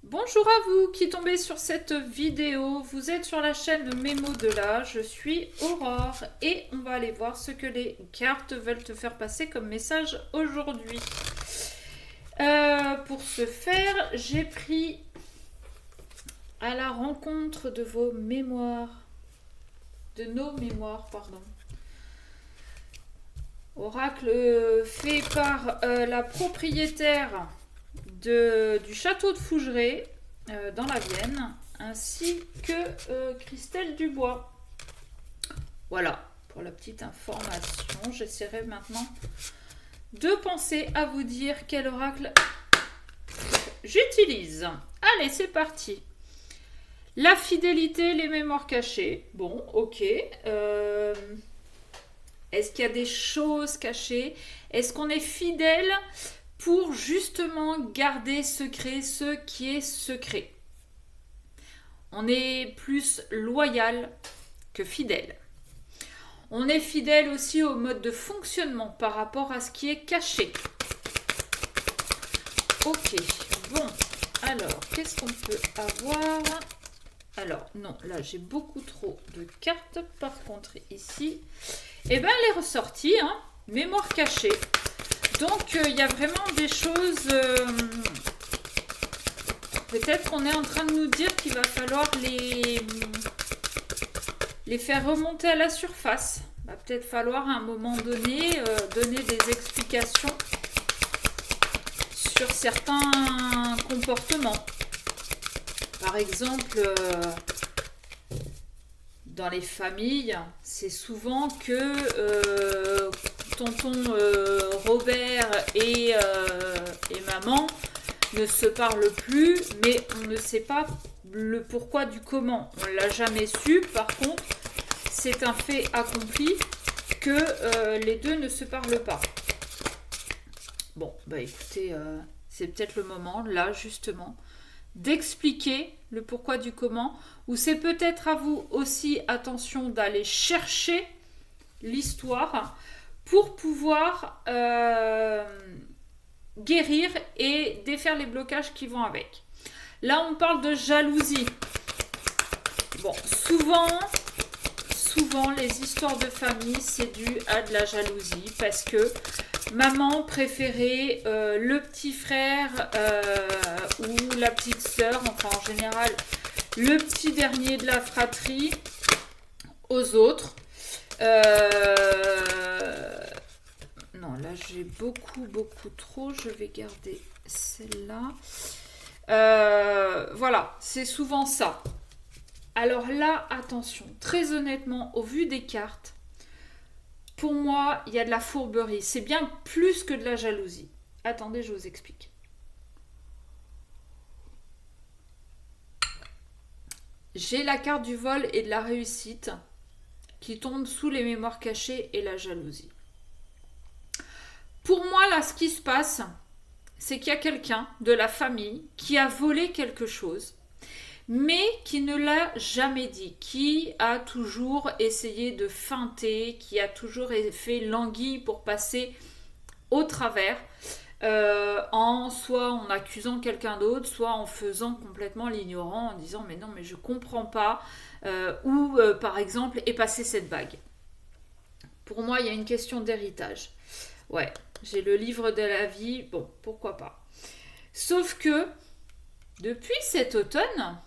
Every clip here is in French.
Bonjour à vous qui tombez sur cette vidéo, vous êtes sur la chaîne Mémo de là, je suis Aurore et on va aller voir ce que les cartes veulent te faire passer comme message aujourd'hui. Pour ce faire, j'ai pris à la rencontre de vos mémoires, de nos mémoires, pardon. Oracle fait par la propriétaire du château de Fougeray dans la Vienne, ainsi que Christelle Dubois. Voilà, pour la petite information, j'essaierai maintenant de penser à vous dire quel oracle j'utilise. Allez, c'est parti. La fidélité, les mémoires cachées. Bon, ok. Est-ce qu'il y a des choses cachées? Est-ce qu'on est fidèle pour justement garder secret ce qui est secret? On est plus loyal que fidèle. On est fidèle aussi au mode de fonctionnement par rapport à ce qui est caché. Ok, bon, alors, qu'est-ce qu'on peut avoir? Alors, non, là, j'ai beaucoup trop de cartes. Par contre, ici, eh ben, elle est ressortie, hein, mémoire cachée. Donc, il y a vraiment des choses... peut-être qu'on est en train de nous dire qu'il va falloir les faire remonter à la surface. Il va peut-être falloir à un moment donné donner des explications sur certains comportements. Par exemple, dans les familles, c'est souvent que tonton Robert et maman ne se parlent plus, mais on ne sait pas le pourquoi du comment. On ne l'a jamais su. Par contre, c'est un fait accompli que les deux ne se parlent pas. Bon, bah écoutez, c'est peut-être le moment, là, justement, d'expliquer le pourquoi du comment, ou c'est peut-être à vous aussi, attention, d'aller chercher l'histoire pour pouvoir guérir et défaire les blocages qui vont avec. Là, on parle de jalousie. Bon, souvent, les histoires de famille, c'est dû à de la jalousie parce que maman préférait le petit frère ou la petite sœur, enfin en général le petit dernier de la fratrie aux autres. Non, là j'ai beaucoup trop, je vais garder celle-là. Voilà, c'est souvent ça. Alors là, attention, très honnêtement, au vu des cartes, pour moi, il y a de la fourberie. C'est bien plus que de la jalousie. Attendez, je vous explique. J'ai la carte du vol et de la réussite qui tombe sous les mémoires cachées et la jalousie. Pour moi, là, ce qui se passe, c'est qu'il y a quelqu'un de la famille qui a volé quelque chose, mais qui ne l'a jamais dit, qui a toujours essayé de feinter, qui a toujours fait l'anguille pour passer au travers, soit en accusant quelqu'un d'autre, soit en faisant complètement l'ignorant, en disant mais non, mais je comprends pas, ou par exemple, est passée cette bague. Pour moi, il y a une question d'héritage. Ouais, j'ai le livre de la vie, bon, pourquoi pas. Sauf que, depuis cet automne,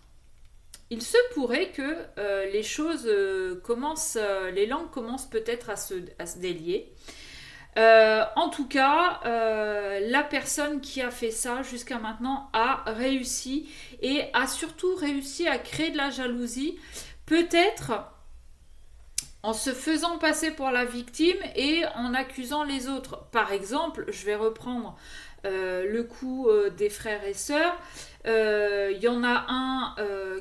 il se pourrait que les choses les langues commencent peut-être à se délier. En tout cas, la personne qui a fait ça jusqu'à maintenant a réussi et a surtout réussi à créer de la jalousie, peut-être en se faisant passer pour la victime et en accusant les autres. Par exemple, je vais reprendre le coup des frères et sœurs. Il y en a un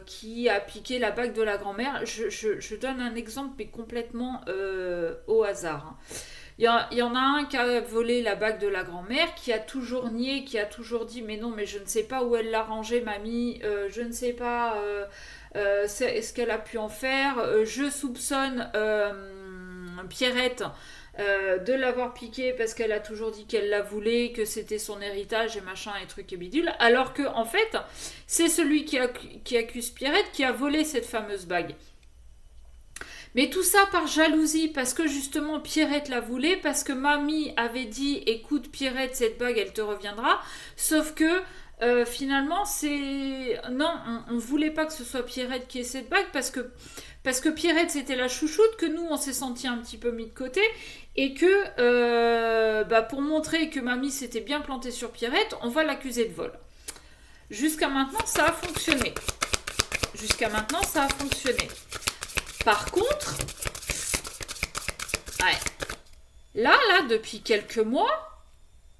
qui a piqué la bague de la grand-mère. Je donne un exemple, mais complètement au hasard. Il y en a un qui a volé la bague de la grand-mère, qui a toujours nié, qui a toujours dit mais non, mais je ne sais pas où elle l'a rangée, mamie, je ne sais pas ce qu'elle a pu en faire, je soupçonne Pierrette de l'avoir piqué parce qu'elle a toujours dit qu'elle la voulait, que c'était son héritage et machin et truc et bidule, alors que en fait c'est celui qui accuse Pierrette qui a volé cette fameuse bague. Mais tout ça par jalousie, parce que justement Pierrette la voulait, parce que mamie avait dit écoute Pierrette, cette bague elle te reviendra, sauf que finalement c'est non, on voulait pas que ce soit Pierrette qui ait cette bague parce que Pierrette c'était la chouchoute, que nous on s'est senti un petit peu mis de côté et que pour montrer que mamie s'était bien plantée sur Pierrette, on va l'accuser de vol. Jusqu'à maintenant ça a fonctionné. Par contre, là, depuis quelques mois,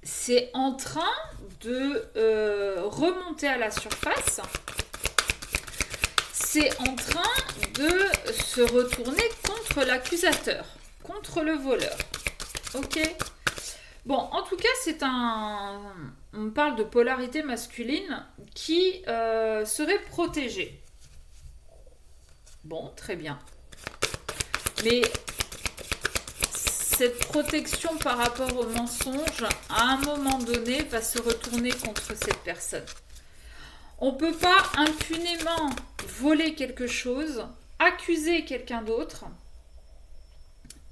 c'est en train de remonter à la surface. C'est en train de se retourner contre l'accusateur, contre le voleur. Ok ? Bon, en tout cas, on parle de polarité masculine qui serait protégée. Bon, très bien. Mais cette protection par rapport au mensonge, à un moment donné, va se retourner contre cette personne. On ne peut pas impunément voler quelque chose, accuser quelqu'un d'autre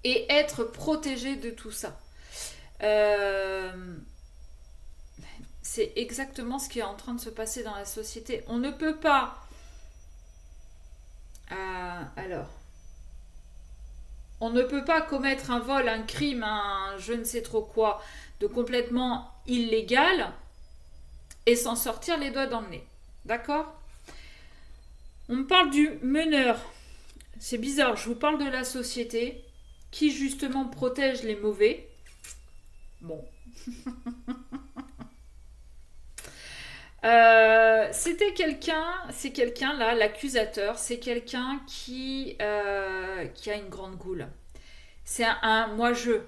et être protégé de tout ça. C'est exactement ce qui est en train de se passer dans la société. On ne peut pas... on ne peut pas commettre un vol, un crime, un je ne sais trop quoi, de complètement illégal et s'en sortir les doigts dans le nez. D'accord ? On me parle du meneur. C'est bizarre, je vous parle de la société qui justement protège les mauvais. Bon. C'est quelqu'un là, l'accusateur, c'est quelqu'un qui a une grande goule. C'est un moi-je.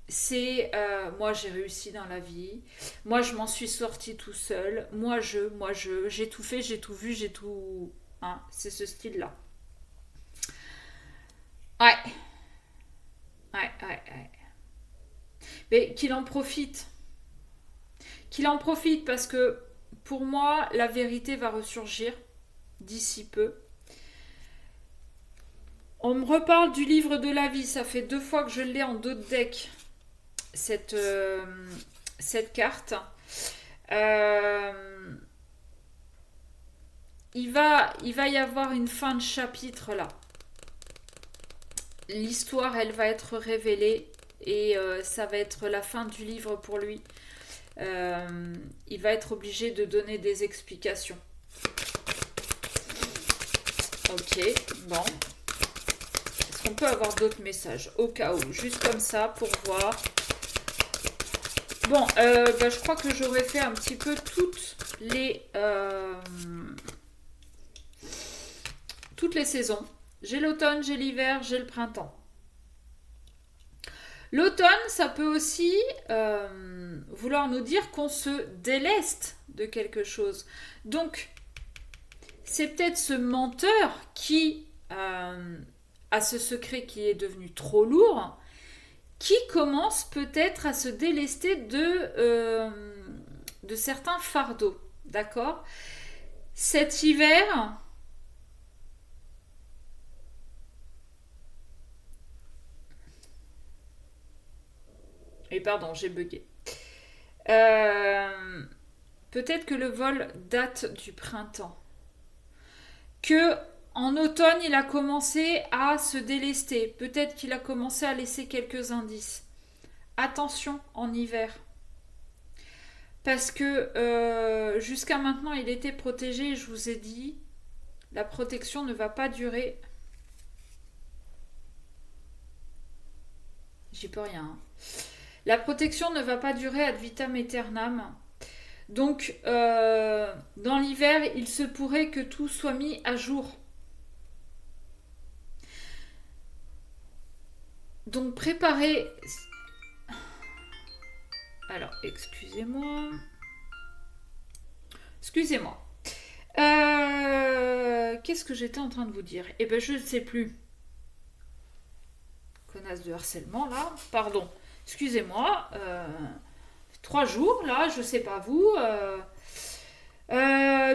C'est moi j'ai réussi dans la vie, moi je m'en suis sortie tout seul, moi je, j'ai tout fait, j'ai tout vu, j'ai tout... Hein, c'est ce style-là. Ouais. Mais qu'il en profite. Qu'il en profite parce que pour moi, la vérité va ressurgir d'ici peu. On me reparle du livre de la vie. Ça fait 2 fois que je l'ai en 2 decks, cette carte. Il va y avoir une fin de chapitre là. L'histoire, elle va être révélée et ça va être la fin du livre pour lui. Il va être obligé de donner des explications. Ok, bon. Est-ce qu'on peut avoir d'autres messages au cas où, juste comme ça pour voir. Bon, je crois que j'aurais fait un petit peu toutes les saisons. J'ai l'automne, j'ai l'hiver, j'ai le printemps. L'automne, ça peut aussi vouloir nous dire qu'on se déleste de quelque chose. Donc, c'est peut-être ce menteur qui a ce secret qui est devenu trop lourd, qui commence peut-être à se délester de certains fardeaux. D'accord ? Cet hiver... Et pardon, j'ai bugué. Peut-être que le vol date du printemps. Que en automne, il a commencé à se délester. Peut-être qu'il a commencé à laisser quelques indices. Attention en hiver. Parce que jusqu'à maintenant, il était protégé. Je vous ai dit, la protection ne va pas durer. J'y peux rien. Hein. La protection ne va pas durer ad vitam aeternam. Donc, dans l'hiver, il se pourrait que tout soit mis à jour. Donc, préparez... Alors, excusez-moi. Qu'est-ce que j'étais en train de vous dire ? Eh bien, je ne sais plus. connasse de harcèlement là. Pardon, excusez-moi. 3 jours là, je sais pas vous.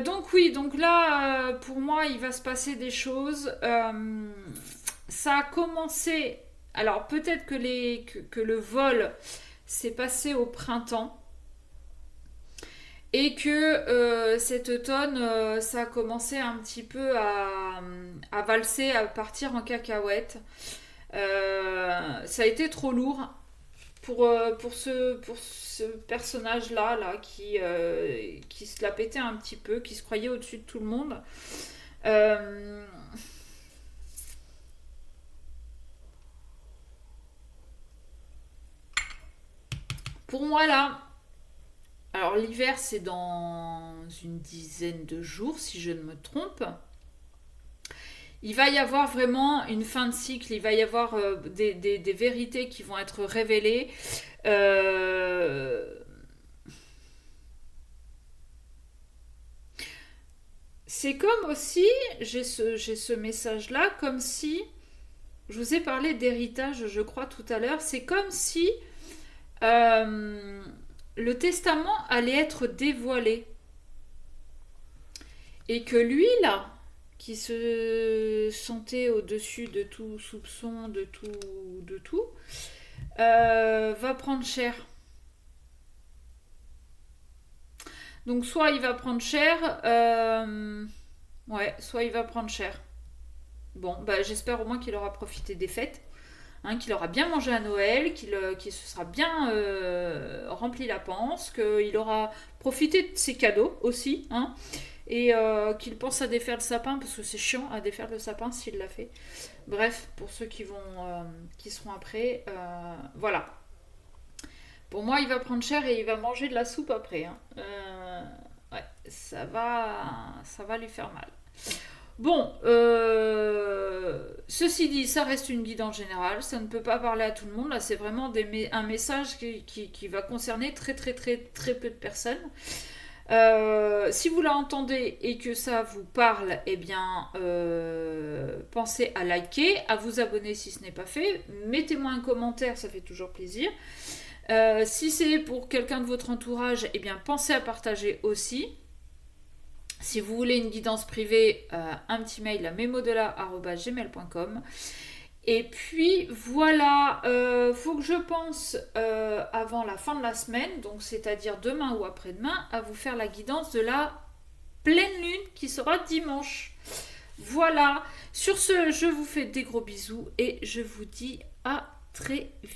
Donc oui, donc là, pour moi, il va se passer des choses. Ça a commencé. Alors peut-être que le vol s'est passé au printemps et que cet automne, ça a commencé un petit peu à valser, à partir en cacahuète. Ça a été trop lourd pour ce personnage-là qui se la pétait un petit peu, qui se croyait au-dessus de tout le monde. Euh, pour moi, là, alors l'hiver, c'est dans une dizaine de jours, si je ne me trompe. Il va y avoir vraiment une fin de cycle, il va y avoir des vérités qui vont être révélées. Euh, c'est comme aussi, j'ai ce message-là, comme si, je vous ai parlé d'héritage, je crois, tout à l'heure, c'est comme si euh, le testament allait être dévoilé. Et que lui, là, qui se sentait au-dessus de tout soupçon, de tout, va prendre cher. Donc soit il va prendre cher, ouais, soit il va prendre cher. Bon, bah, j'espère au moins qu'il aura profité des fêtes, hein, qu'il aura bien mangé à Noël, qu'il se sera bien rempli la panse, qu'il aura profité de ses cadeaux aussi, hein, et qu'il pense à défaire le sapin, parce que c'est chiant à défaire le sapin s'il l'a fait. Bref, pour ceux qui seront après, voilà. Pour moi, il va prendre cher et il va manger de la soupe après, hein. Ouais, ça va lui faire mal. Bon, ceci dit, ça reste une guidance générale, ça ne peut pas parler à tout le monde. Là, c'est vraiment un message qui va concerner très très très très peu de personnes. Si vous l'entendez et que ça vous parle, eh bien, pensez à liker, à vous abonner si ce n'est pas fait. Mettez-moi un commentaire, ça fait toujours plaisir. Si c'est pour quelqu'un de votre entourage, eh bien, pensez à partager aussi. Si vous voulez une guidance privée, un petit mail à memodela@gmail.com. Et puis voilà, faut que je pense avant la fin de la semaine, donc c'est-à-dire demain ou après-demain, à vous faire la guidance de la pleine lune qui sera dimanche. Voilà, sur ce, je vous fais des gros bisous et je vous dis à très vite.